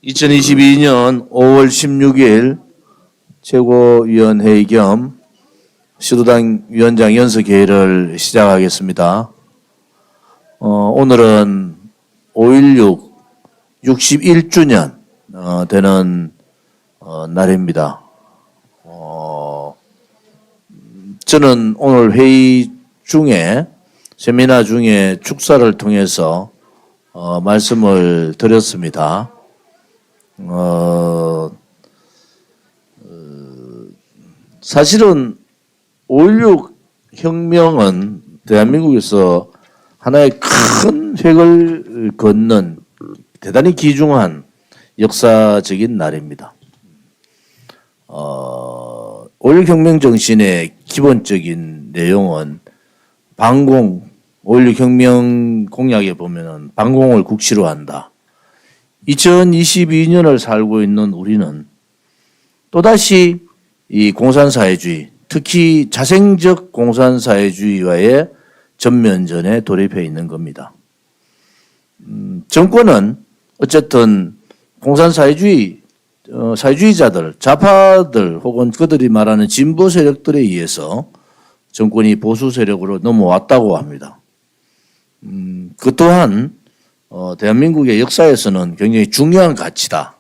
2022년 5월 16일 최고위원회의 겸 시도당 위원장 연석회의를 시작하겠습니다. 오늘은 5.16 61주년 되는 날입니다. 저는 오늘 회의 중에 세미나 중에 축사를 통해서 말씀을 드렸습니다. 사실은 5.16 혁명은 대한민국에서 하나의 큰 획을 긋는 대단히 귀중한 역사적인 날입니다. 5.16 혁명 정신의 기본적인 내용은 반공, 5.16 혁명 공약에 보면은 반공을 국시로 한다. 2022년을 살고 있는 우리는 또다시 이 공산사회주의, 특히 자생적 공산사회주의와의 전면전에 돌입해 있는 겁니다. 정권은 어쨌든 공산사회주의, 사회주의자들, 좌파들 혹은 그들이 말하는 진보 세력들에 의해서 정권이 보수 세력으로 넘어왔다고 합니다. 그 또한 대한민국의 역사에서는 굉장히 중요한 가치다.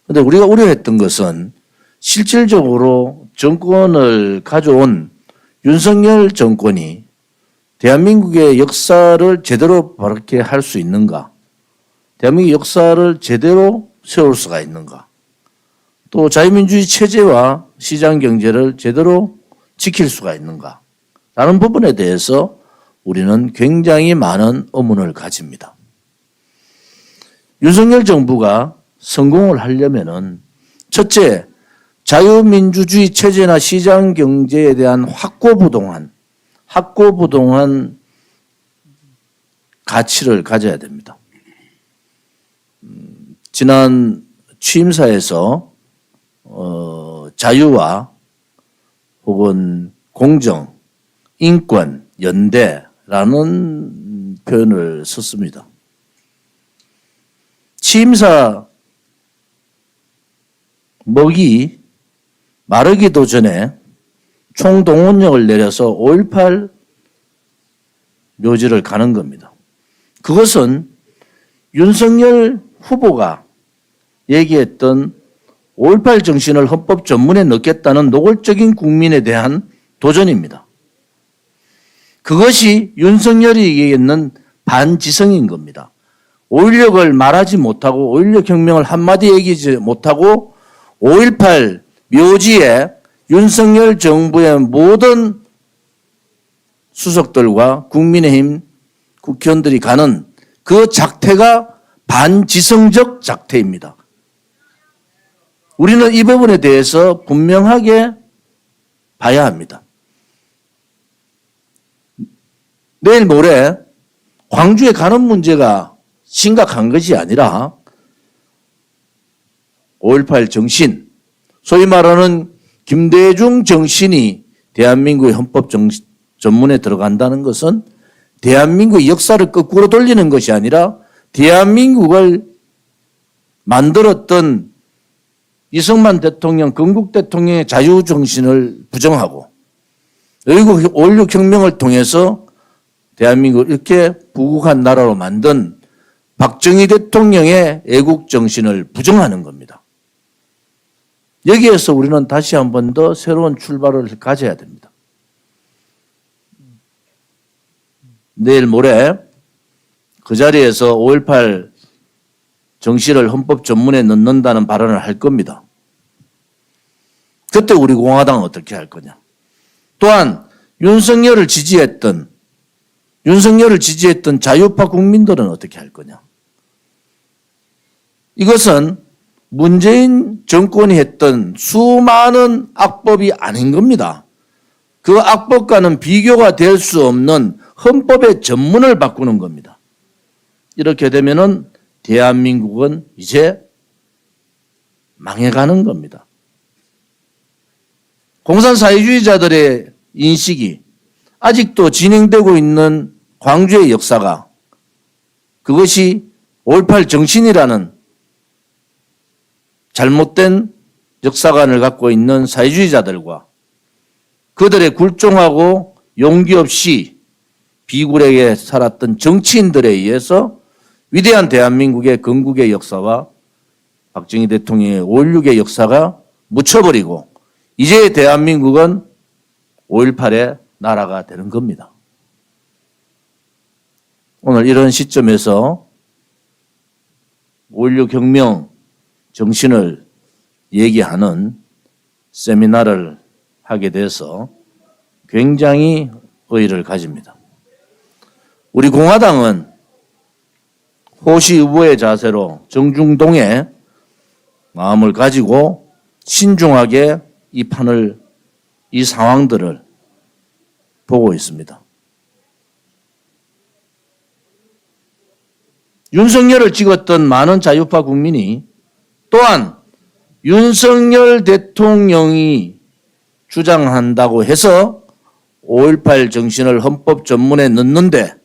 그런데 우리가 우려했던 것은 실질적으로 정권을 가져온 윤석열 정권이 대한민국의 역사를 제대로 바르게 할 수 있는가? 대한민국의 역사를 제대로 세울 수가 있는가? 또 자유민주주의 체제와 시장 경제를 제대로 지킬 수가 있는가? 라는 부분에 대해서 우리는 굉장히 많은 의문을 가집니다. 윤석열 정부가 성공을 하려면은 첫째, 자유민주주의 체제나 시장 경제에 대한 확고부동한 가치를 가져야 됩니다. 지난 취임사에서 자유와 혹은 공정, 인권, 연대라는 표현을 썼습니다. 취임사 먹이 마르기도 전에 총동원령을 내려서 5.18 묘지를 가는 겁니다. 그것은 윤석열 후보가 얘기했던 5.18 정신을 헌법 전문에 넣겠다는 노골적인 국민에 대한 도전입니다. 그것이 윤석열이 얘기했는 반지성인 겁니다. 5.16을 말하지 못하고 5.16 혁명을 한마디 얘기하지 못하고 5.18 묘지에 윤석열 정부의 모든 수석들과 국민의힘 국회의원들이 가는 그 작태가 반지성적 작태입니다. 우리는 이 부분에 대해서 분명하게 봐야 합니다. 내일 모레 광주에 가는 문제가 심각한 것이 아니라 5.18 정신, 소위 말하는 김대중 정신이 대한민국의 헌법 전문에 들어간다는 것은 대한민국의 역사를 거꾸로 돌리는 것이 아니라 대한민국을 만들었던 이승만 대통령, 건국 대통령의 자유정신을 부정하고 그리고 5.16 혁명을 통해서 대한민국을 이렇게 부국한 나라로 만든 박정희 대통령의 애국정신을 부정하는 겁니다. 여기에서 우리는 다시 한 번 더 새로운 출발을 가져야 됩니다. 내일 모레 그 자리에서 5.18 정신을 헌법 전문에 넣는다는 발언을 할 겁니다. 그때 우리 공화당은 어떻게 할 거냐. 또한 윤석열을 지지했던 자유파 국민들은 어떻게 할 거냐. 이것은 문재인 정권이 했던 수많은 악법이 아닌 겁니다. 그 악법과는 비교가 될 수 없는 헌법의 전문을 바꾸는 겁니다. 이렇게 되면은 대한민국은 이제 망해가는 겁니다. 공산사회주의자들의 인식이 아직도 진행되고 있는 광주의 역사가 그것이 5.18 정신이라는 잘못된 역사관을 갖고 있는 사회주의자들과 그들의 굴종하고 용기 없이 비굴하게 살았던 정치인들에 의해서 위대한 대한민국의 건국의 역사와 박정희 대통령의 5.16의 역사가 묻혀버리고 이제 대한민국은 5.18의 나라가 되는 겁니다. 오늘 이런 시점에서 5.16 혁명 정신을 얘기하는 세미나를 하게 돼서 굉장히 의의를 가집니다. 우리 공화당은 호시의부의 자세로 정중동의 마음을 가지고 신중하게 이 상황들을 보고 있습니다. 윤석열을 찍었던 많은 자유파 국민이 또한 윤석열 대통령이 주장한다고 해서 5.18 정신을 헌법 전문에 넣는데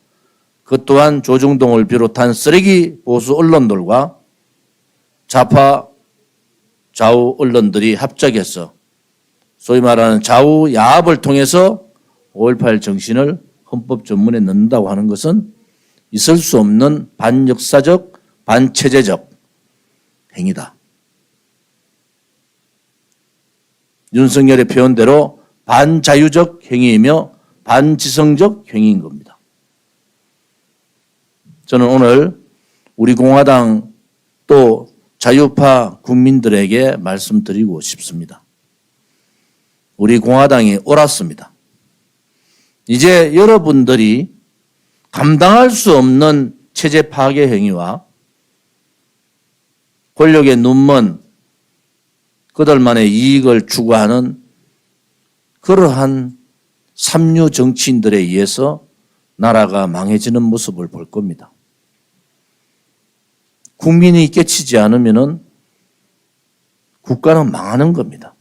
그 또한 조중동을 비롯한 쓰레기 보수 언론들과 좌파 좌우 언론들이 합작해서 소위 말하는 좌우 야합을 통해서 5.18 정신을 헌법 전문에 넣는다고 하는 것은 있을 수 없는 반역사적, 반체제적 행위다. 윤석열의 표현대로 반자유적 행위이며 반지성적 행위인 겁니다. 저는 오늘 우리 공화당 또 자유파 국민들에게 말씀드리고 싶습니다. 우리 공화당이 옳았습니다. 이제 여러분들이 감당할 수 없는 체제 파괴 행위와 권력의 눈먼 그들만의 이익을 추구하는 그러한 삼류 정치인들에 의해서 나라가 망해지는 모습을 볼 겁니다. 국민이 깨치지 않으면 국가는 망하는 겁니다.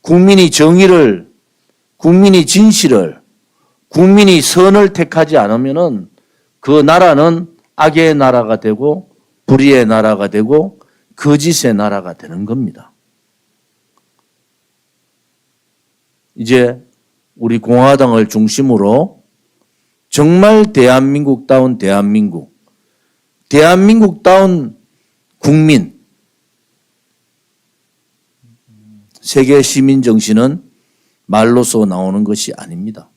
국민이 정의를, 국민이 진실을, 국민이 선을 택하지 않으면 그 나라는 악의 나라가 되고 불의의 나라가 되고 거짓의 나라가 되는 겁니다. 이제 우리 공화당을 중심으로 정말 대한민국다운 대한민국, 대한민국다운 국민, 세계 시민 정신은 말로서 나오는 것이 아닙니다.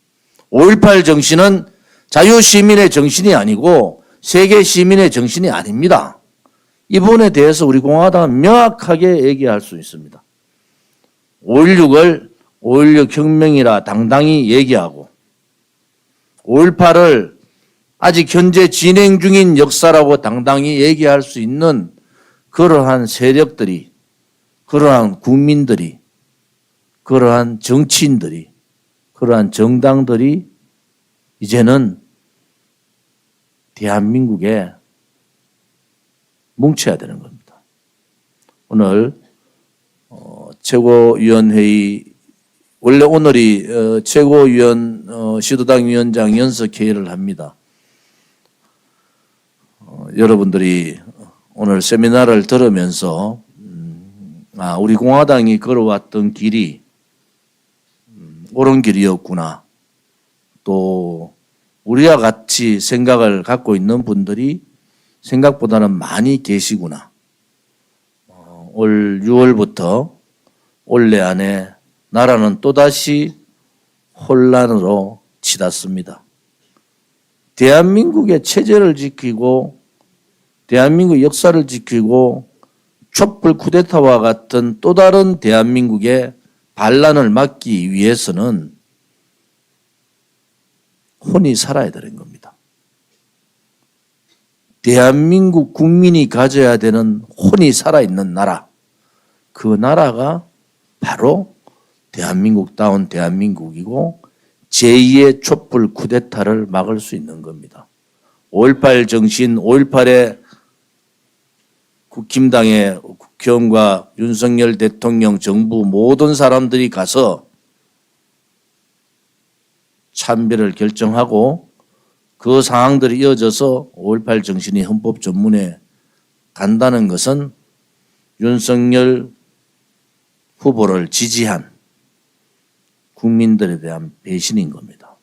5.18 정신은 자유시민의 정신이 아니고 세계 시민의 정신이 아닙니다. 이 부분에 대해서 우리 공화당은 명확하게 얘기할 수 있습니다. 5.16을 5.16 혁명이라 당당히 얘기하고 5.18을 아직 현재 진행 중인 역사라고 당당히 얘기할 수 있는 그러한 세력들이, 그러한 국민들이, 그러한 정치인들이, 그러한 정당들이 이제는 대한민국에 뭉쳐야 되는 겁니다. 오늘 최고위원회의, 원래 오늘이 최고위원 시도당 위원장 연석회의를 합니다. 여러분들이 오늘 세미나를 들으면서 우리 공화당이 걸어왔던 길이 옳은 길이었구나. 또 우리와 같이 생각을 갖고 있는 분들이 생각보다는 많이 계시구나. 올 6월부터 올해 안에 나라는 또다시 혼란으로 치닫습니다. 대한민국의 체제를 지키고 대한민국 역사를 지키고 촛불 쿠데타와 같은 또 다른 대한민국의 반란을 막기 위해서는 혼이 살아야 되는 겁니다. 대한민국 국민이 가져야 되는 혼이 살아있는 나라, 그 나라가 바로 대한민국다운 대한민국이고 제2의 촛불 쿠데타를 막을 수 있는 겁니다. 5.18 정신, 5.18의 국힘당의 국회의원과 윤석열 대통령 정부 모든 사람들이 가서 참배를 결정하고 그 상황들이 이어져서 5.18 정신이 헌법 전문에 간다는 것은 윤석열 후보를 지지한 국민들에 대한 배신인 겁니다.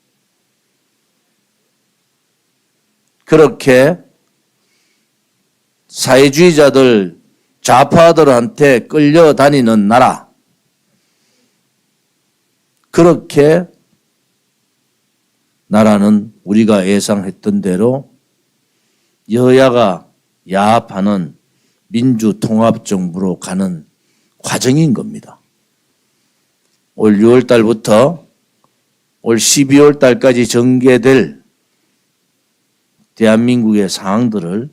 그렇게 사회주의자들, 좌파들한테 끌려다니는 나라, 그렇게 나라는 우리가 예상했던 대로 여야가 야합하는 민주통합정부로 가는 과정인 겁니다. 올 6월 달부터 올 12월 달까지 전개될 대한민국의 상황들을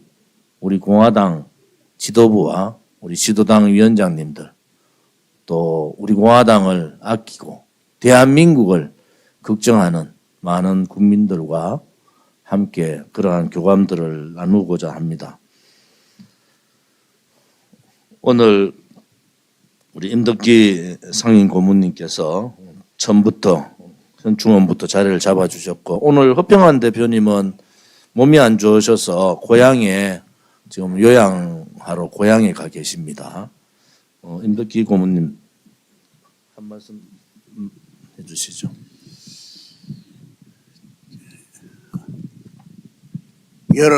우리 공화당 지도부와 우리 지도당 위원장님들 또 우리 공화당을 아끼고 대한민국을 걱정하는 많은 국민들과 함께 그러한 교감들을 나누고자 합니다. 오늘 우리 임덕기 상임 고문님께서 처음부터 현충원부터 자리를 잡아주셨고 오늘 허평한 대표님은 몸이 안 좋으셔서 고향에 지금 요양하러 고향에 가 계십니다. 임덕기 고문님 한 말씀 해주시죠. 여러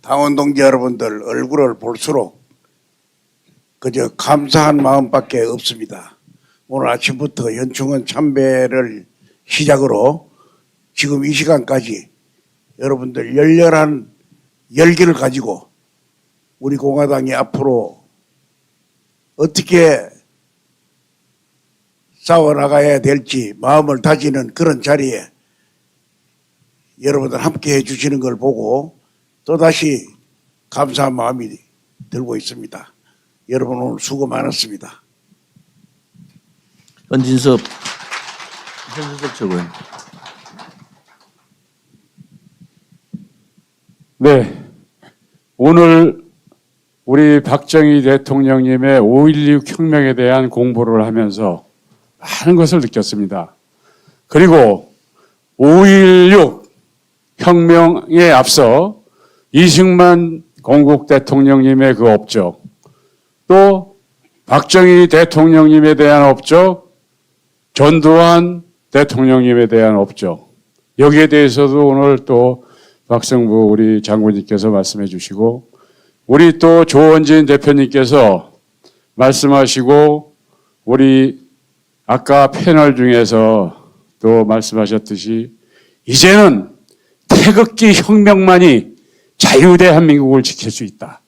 당원 동지 여러분들 얼굴을 볼수록 그저 감사한 마음밖에 없습니다. 오늘 아침부터 현충원 참배를 시작으로 지금 이 시간까지 여러분들 열렬한 열기를 가지고 우리 공화당이 앞으로 어떻게 싸워나가야 될지 마음을 다지는 그런 자리에 여러분들 함께 해주시는 걸 보고 또다시 감사한 마음이 들고 있습니다. 여러분 오늘 수고 많았습니다. 현진섭 최고위원. 네, 오늘 우리 박정희 대통령님의 5.16 혁명에 대한 공부를 하면서 많은 것을 느꼈습니다. 그리고 5.16 혁명에 앞서 이승만 건국 대통령님의 그 업적, 또 박정희 대통령님에 대한 업적, 전두환 대통령님에 대한 업적, 여기에 대해서도 오늘 또 박성부 우리 장군님께서 말씀해 주시고 우리 또 조원진 대표님께서 말씀하시고 우리 아까 패널 중에서 또 말씀하셨듯이 이제는 태극기 혁명만이 자유대한민국을 지킬 수 있다.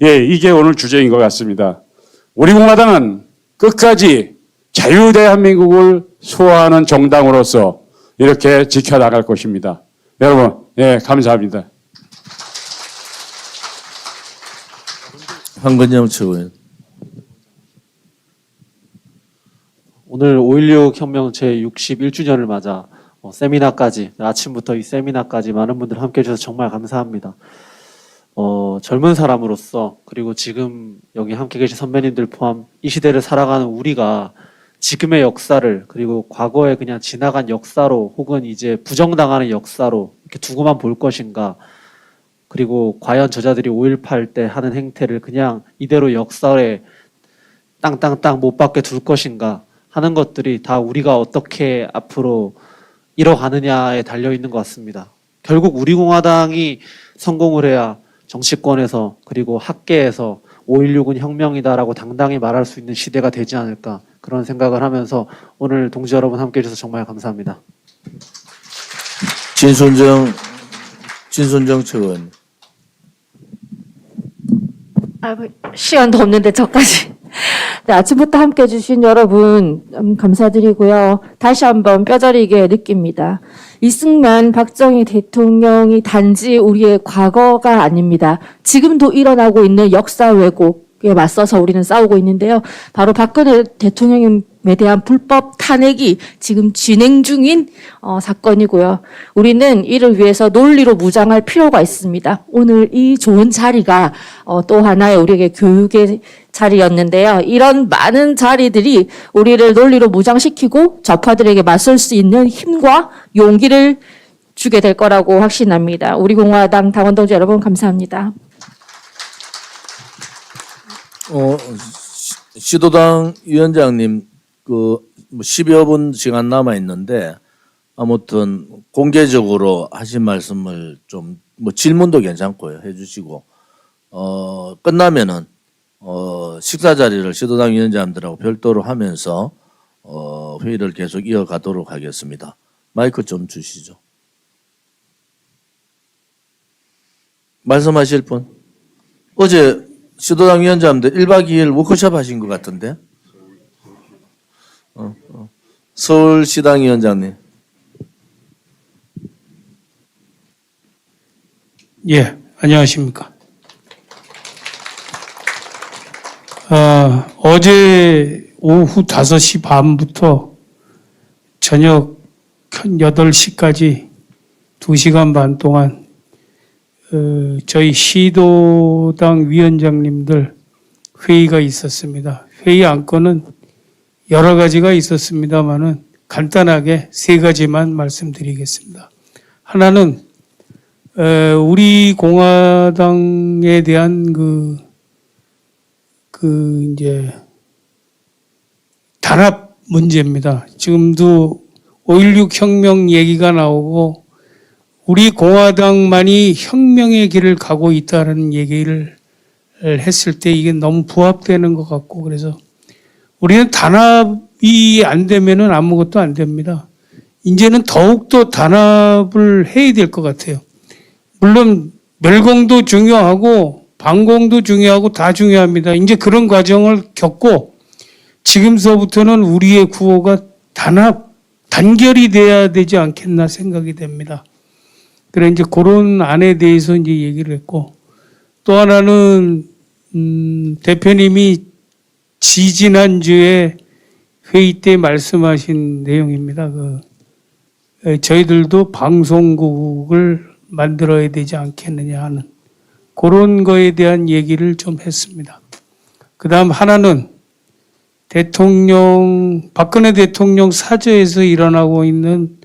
예, 이게 오늘 주제인 것 같습니다. 우리 공화당은 끝까지 자유대한민국을 수호하는 정당으로서 이렇게 지켜나갈 것입니다. 여러분, 예, 감사합니다. 황건영 최고위원. 오늘 5.16 혁명 제61주년을 맞아 세미나까지, 아침부터 이 세미나까지 많은 분들 함께 해주셔서 정말 감사합니다. 젊은 사람으로서 그리고 지금 여기 함께 계신 선배님들 포함 이 시대를 살아가는 우리가 지금의 역사를 그리고 과거에 그냥 지나간 역사로 혹은 이제 부정당하는 역사로 이렇게 두고만 볼 것인가, 그리고 과연 저자들이 5.18 때 하는 행태를 그냥 이대로 역사에 땅땅땅 못 박게 둘 것인가 하는 것들이 다 우리가 어떻게 앞으로 이뤄가느냐에 달려있는 것 같습니다. 결국 우리 공화당이 성공을 해야 정치권에서 그리고 학계에서 5.16은 혁명이다라고 당당히 말할 수 있는 시대가 되지 않을까, 그런 생각을 하면서 오늘 동지 여러분 함께 해주셔서 정말 감사합니다. 진순정 최고위원. 시간도 없는데 저까지. 네, 아침부터 함께 해주신 여러분 감사드리고요. 다시 한번 뼈저리게 느낍니다. 이승만, 박정희 대통령이 단지 우리의 과거가 아닙니다. 지금도 일어나고 있는 역사 왜곡에 맞서서 우리는 싸우고 있는데요. 바로 박근혜 대통령에 대한 불법 탄핵이 지금 진행 중인 사건이고요. 우리는 이를 위해서 논리로 무장할 필요가 있습니다. 오늘 이 좋은 자리가 또 하나의 우리에게 교육의 자리였는데요. 이런 많은 자리들이 우리를 논리로 무장시키고 좌파들에게 맞설 수 있는 힘과 용기를 주게 될 거라고 확신합니다. 우리 공화당 당원 동지 여러분 감사합니다. 시도당 위원장님 뭐 10여 분 시간 남아 있는데 아무튼 공개적으로 하신 말씀을 좀 뭐 질문도 괜찮고요 해주시고 끝나면은 식사 자리를 시도당 위원장들하고 별도로 하면서 회의를 계속 이어가도록 하겠습니다. 마이크 좀 주시죠. 말씀하실 분? 어제 시도당 위원장들 1박 2일 워크숍 하신 것 같은데? 서울시당 위원장님. 예, 안녕하십니까. 어제 오후 5시 반부터 저녁 8시까지 2시간 반 동안 저희 시도당 위원장님들 회의가 있었습니다. 회의 안건은 여러 가지가 있었습니다만은 간단하게 3가지만 말씀드리겠습니다. 하나는 우리 공화당에 대한 이제 단합 문제입니다. 지금도 5.16 혁명 얘기가 나오고 우리 공화당만이 혁명의 길을 가고 있다는 얘기를 했을 때 이게 너무 부합되는 것 같고 그래서 우리는 단합이 안 되면은 아무것도 안 됩니다. 이제는 더욱더 단합을 해야 될 것 같아요. 물론 멸공도 중요하고 반공도 중요하고 다 중요합니다. 이제 그런 과정을 겪고 지금서부터는 우리의 구호가 단결이 돼야 되지 않겠나 생각이 됩니다. 그래 이제 그런 안에 대해서 이제 얘기를 했고 또 하나는 대표님이 지지난주에 회의 때 말씀하신 내용입니다. 저희들도 방송국을 만들어야 되지 않겠느냐 하는 그런 거에 대한 얘기를 좀 했습니다. 그 다음 하나는 박근혜 대통령 사저에서 일어나고 있는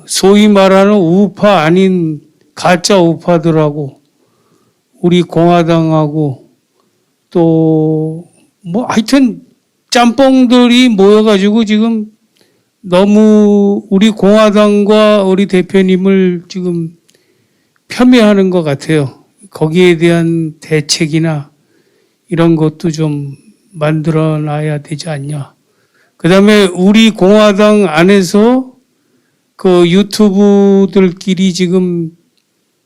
소위 말하는 우파 아닌 가짜 우파들하고 우리 공화당하고 또 뭐 하여튼 짬뽕들이 모여가지고 지금 너무 우리 공화당과 우리 대표님을 지금 폄훼하는 것 같아요. 거기에 대한 대책이나 이런 것도 좀 만들어 놔야 되지 않냐. 그 다음에 우리 공화당 안에서 유튜브들끼리 지금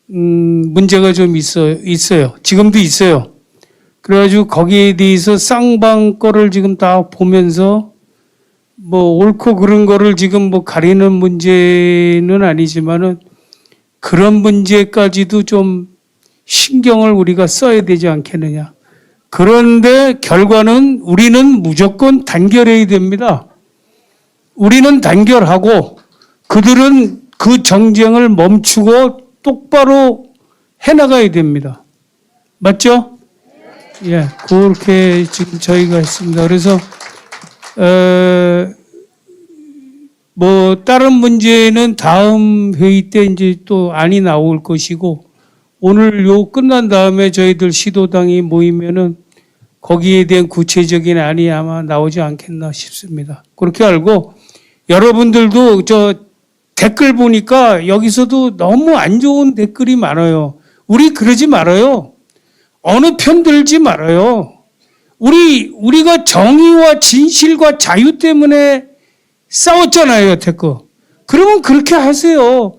문제가 좀 있어요. 지금도 있어요. 그래가지고 거기에 대해서 쌍방 거를 지금 다 보면서 뭐 옳고 그른 거를 지금 뭐 가리는 문제는 아니지만은 그런 문제까지도 좀 신경을 우리가 써야 되지 않겠느냐. 그런데 결과는 우리는 무조건 단결해야 됩니다. 우리는 단결하고 그들은 그 정쟁을 멈추고 똑바로 해나가야 됩니다. 맞죠? 예, 그렇게 지금 저희가 했습니다. 그래서 뭐 다른 문제는 다음 회의 때 이제 또 안이 나올 것이고 오늘 요 끝난 다음에 저희들 시도당이 모이면은 거기에 대한 구체적인 안이 아마 나오지 않겠나 싶습니다. 그렇게 알고 여러분들도 저 댓글 보니까 여기서도 너무 안 좋은 댓글이 많아요. 우리 그러지 말아요. 어느 편 들지 말아요. 우리가 정의와 진실과 자유 때문에 싸웠잖아요, 여태껏. 그러면 그렇게 하세요.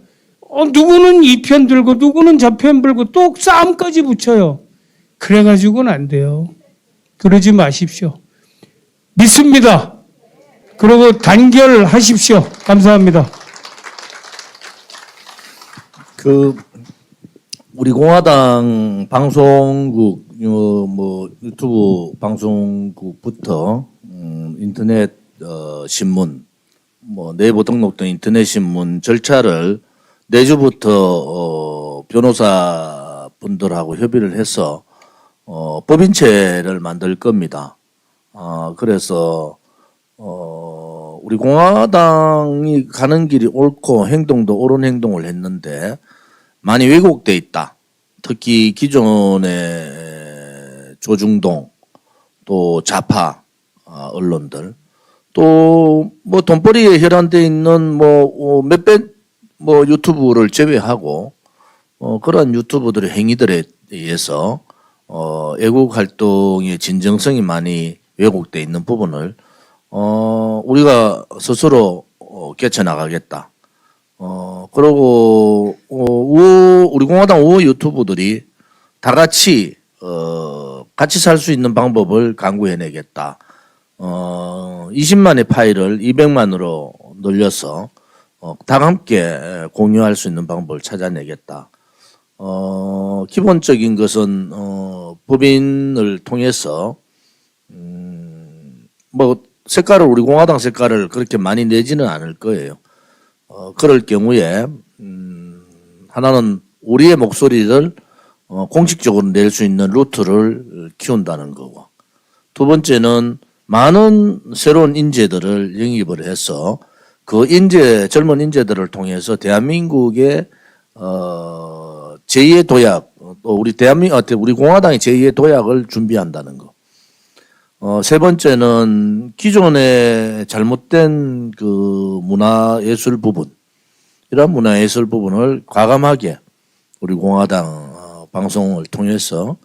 누구는 이 편 들고 누구는 저 편 들고 또 싸움까지 붙여요. 그래가지고는 안 돼요. 그러지 마십시오. 믿습니다. 그리고 단결하십시오. 감사합니다. 우리 공화당 방송국 뭐 유튜브 방송국부터 인터넷 신문 뭐 내부 등록된 인터넷 신문 절차를 내주부터 변호사 분들하고 협의를 해서 법인체를 만들 겁니다. 그래서 우리 공화당이 가는 길이 옳고 행동도 옳은 행동을 했는데 많이 왜곡돼 있다. 특히 기존에 조중동, 또 좌파 언론들, 또 뭐 돈벌이에 혈안돼 있는 뭐 몇백 뭐 유튜브를 제외하고 그러한 유튜브들의 행위들에 의해서 애국 활동의 진정성이 많이 왜곡돼 있는 부분을 우리가 스스로 개쳐나가겠다. 그리고 우리 공화당 우호 유튜브들이 다 같이 같이 살 수 있는 방법을 강구해내겠다. 20만의 파일을 200만으로 늘려서 다 함께 공유할 수 있는 방법을 찾아내겠다. 기본적인 것은 법인을 통해서 뭐 색깔을 우리 공화당 색깔을 그렇게 많이 내지는 않을 거예요. 그럴 경우에 하나는 우리의 목소리를 공식적으로 낼 수 있는 루트를 키운다는 거고, 두 번째는 많은 새로운 인재들을 영입을 해서 그 젊은 인재들을 통해서 대한민국의 제2의 도약, 또 우리 공화당의 제2의 도약을 준비한다는 거. 세 번째는 기존의 잘못된 그 문화예술 부분, 이런 문화예술 부분을 과감하게 우리 공화당 방송을 통해서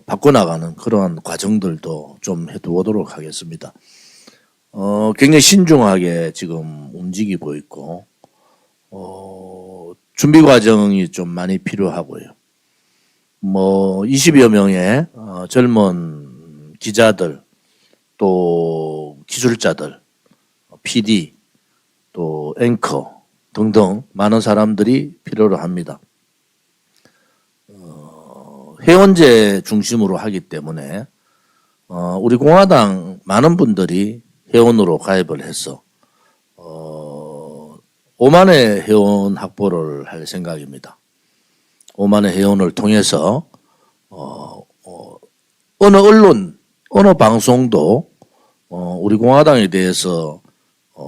바꿔나가는 그러한 과정들도 좀 해두도록 하겠습니다. 굉장히 신중하게 지금 움직이고 있고, 준비 과정이 좀 많이 필요하고요. 뭐 20여 명의 젊은 기자들, 또 기술자들, PD, 또 앵커 등등 많은 사람들이 필요로 합니다. 회원제 중심으로 하기 때문에 우리 공화당 많은 분들이 회원으로 가입을 해서 5만의 회원 확보를 할 생각입니다. 5만의 회원을 통해서 어느 언론, 어느 방송도 우리 공화당에 대해서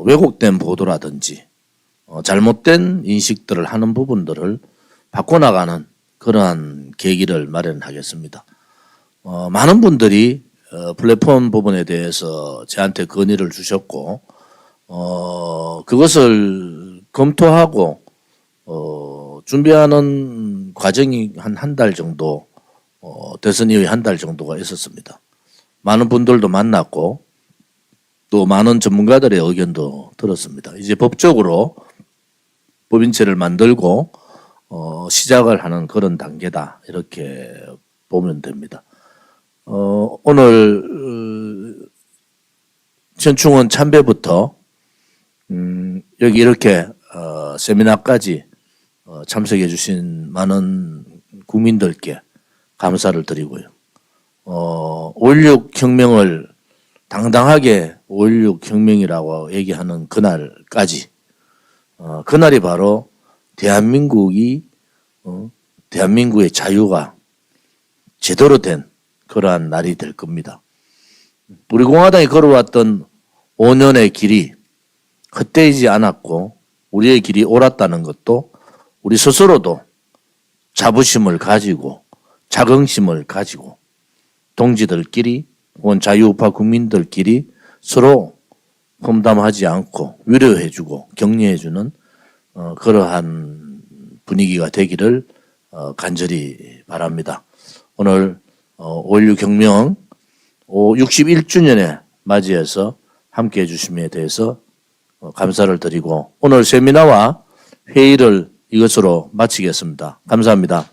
왜곡된 보도라든지 잘못된 인식들을 하는 부분들을 바꿔나가는 그러한 계기를 마련하겠습니다. 많은 분들이 플랫폼 부분에 대해서 저한테 건의를 주셨고, 그것을 검토하고 준비하는 과정이 한 달 정도, 대선 이후에 한 달 정도가 있었습니다. 많은 분들도 만났고 또 많은 전문가들의 의견도 들었습니다. 이제 법적으로 법인체를 만들고 시작을 하는 그런 단계다, 이렇게 보면 됩니다. 오늘 전충원 참배부터 여기 이렇게 세미나까지 참석해 주신 많은 국민들께 감사를 드리고요. 5.16 혁명을 당당하게 5.16 혁명이라고 얘기하는 그날까지, 그날이 바로 대한민국의 자유가 제대로 된 그러한 날이 될 겁니다. 우리 공화당이 걸어왔던 5년의 길이 헛되지 않았고 우리의 길이 옳았다는 것도 우리 스스로도 자부심을 가지고 자긍심을 가지고 동지들끼리 혹은 자유우파 국민들끼리 서로 험담하지 않고 위로해주고 격려해주는 그러한 분위기가 되기를 간절히 바랍니다. 오늘 5.16 혁명 61주년에 맞이해서 함께해 주심에 대해서 감사를 드리고 오늘 세미나와 회의를 이것으로 마치겠습니다. 감사합니다.